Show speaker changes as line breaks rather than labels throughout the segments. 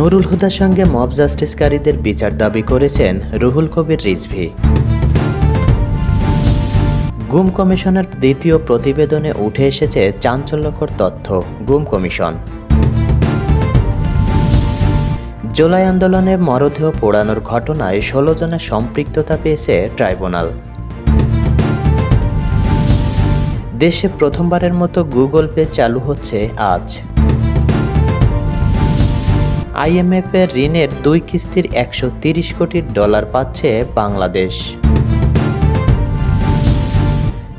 নুরুল হুদার সঙ্গে মব জাস্টিসকারীদের বিচার দাবি করেছেন রুহুল কবির রিজভী। গুম কমিশনের দ্বিতীয় প্রতিবেদনে উঠে এসেছে চাঞ্চল্যকর তথ্য। গুম কমিশন জুলাই আন্দোলনে মরদেহ পোড়ানোর ঘটনায় 16 জনের সম্পৃক্ততা পেয়েছে ট্রাইব্যুনাল। দেশে প্রথমবারের মতো গুগল পে চালু হচ্ছে আজ। আইএমএফের ঋণের 2 কিস্তির $130 কোটি পাচ্ছে বাংলাদেশ।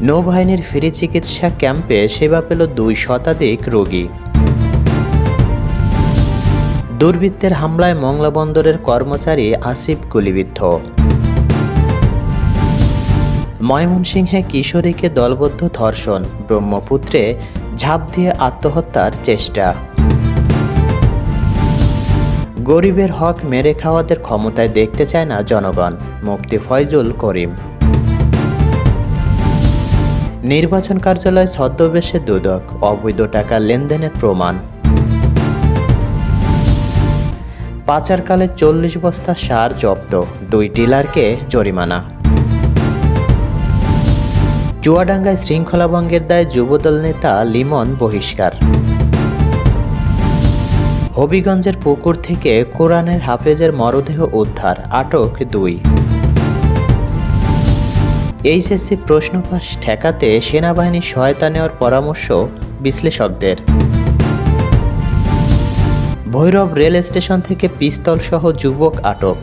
নৌবাহিনীর ফ্রি চিকিৎসা ক্যাম্পে সেবা পেল 2 শতাধিক রোগী। দুর্বৃত্তের হামলায় মংলা বন্দরের কর্মচারী আসিফ গুলিবিদ্ধ। ময়মনসিংহে কিশোরীকে দলবদ্ধ ধর্ষণ, ব্রহ্মপুত্রে ঝাঁপ দিয়ে আত্মহত্যার চেষ্টা। গরিবের হক মেরে খাওয়াদের ক্ষমতায় দেখতে চায় না জনগণ, মুফতি ফয়জুল করিম। নির্বাচন কার্যালয় ছদ্মবেশে দুদক, অবৈধ টাকা লেনদেনের প্রমাণ। পাচারকালে 40 বস্তা সার জব্দ, 2 ডিলারকে জরিমানা। চুয়াডাঙ্গায় শৃঙ্খলাভঙ্গের দায়ে যুবদল নেতা লিমন বহিষ্কার। হবিগঞ্জের পুকুর থেকে কোরআনের হাফেজের মরদেহ উদ্ধার, আটক 2। এইচএসসি প্রশ্নফাঁস ঠেকাতে সেনাবাহিনীর সহায়তা নেওয়ার পরামর্শ বিশ্লেষকদের। ভৈরব রেল স্টেশন থেকে পিস্তলসহ যুবক আটক।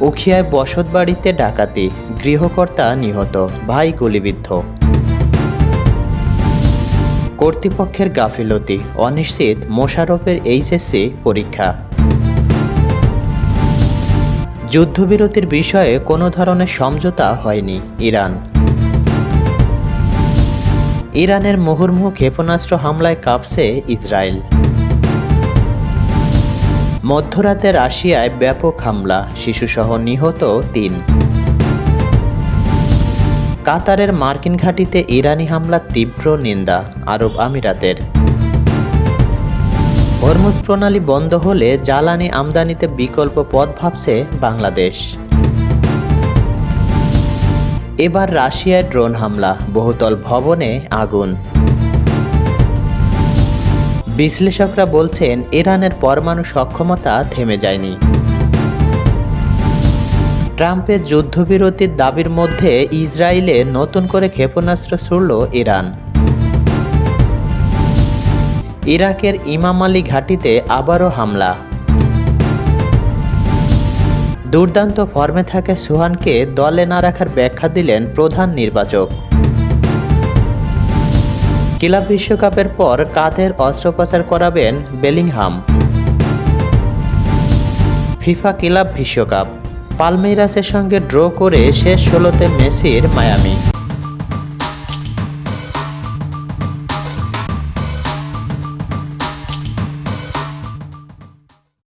উখিয়ায় বসতবাড়িতে ডাকাতি, গৃহকর্তা নিহত, ভাই গুলিবিদ্ধ। কর্তৃপক্ষের গাফিলতি, অনিশ্চিত মোশাররফের এইচএসসি পরীক্ষা। যুদ্ধবিরতির বিষয়ে কোনো ধরনের সমঝোতা হয়নি ইরান। ইরানের মুহুর্মুহু ক্ষেপণাস্ত্র হামলায় কাঁপছে ইসরায়েল। মধ্যরাতে রাশিয়ায় ব্যাপক হামলা, শিশুসহ নিহত 3। কাতারের মার্কিন ঘাঁটিতে ইরানি হামলার তীব্র নিন্দা আরব আমিরাতের। হরমুজ প্রণালী বন্ধ হলে জ্বালানি আমদানিতে বিকল্প পথ ভাবছে বাংলাদেশ। এবার রাশিয়ায় ড্রোন হামলা, বহুতল ভবনে আগুন। বিশ্লেষকরা বলছেন ইরানের পরমাণু সক্ষমতা থেমে যায়নি। ট্রাম্পের যুদ্ধবিরতির দাবির মধ্যে ইসরায়েলে নতুন করে ক্ষেপণাস্ত্র ছুড়ল ইরান। ইরাকের ইমাম আলী ঘাঁটিতে আবারও হামলা। দুর্দান্ত ফর্মে থাকা সুহানকে দলে না রাখার ব্যাখ্যা দিলেন প্রধান নির্বাচক। ক্লাব বিশ্বকাপের পর কাঁধের অস্ত্রোপচার করাবেন বেলিংহাম। ফিফা ক্লাব বিশ্বকাপ, পালমেইরাসের সঙ্গে ড্র করে শেষ 16তে মেসির মায়ামি।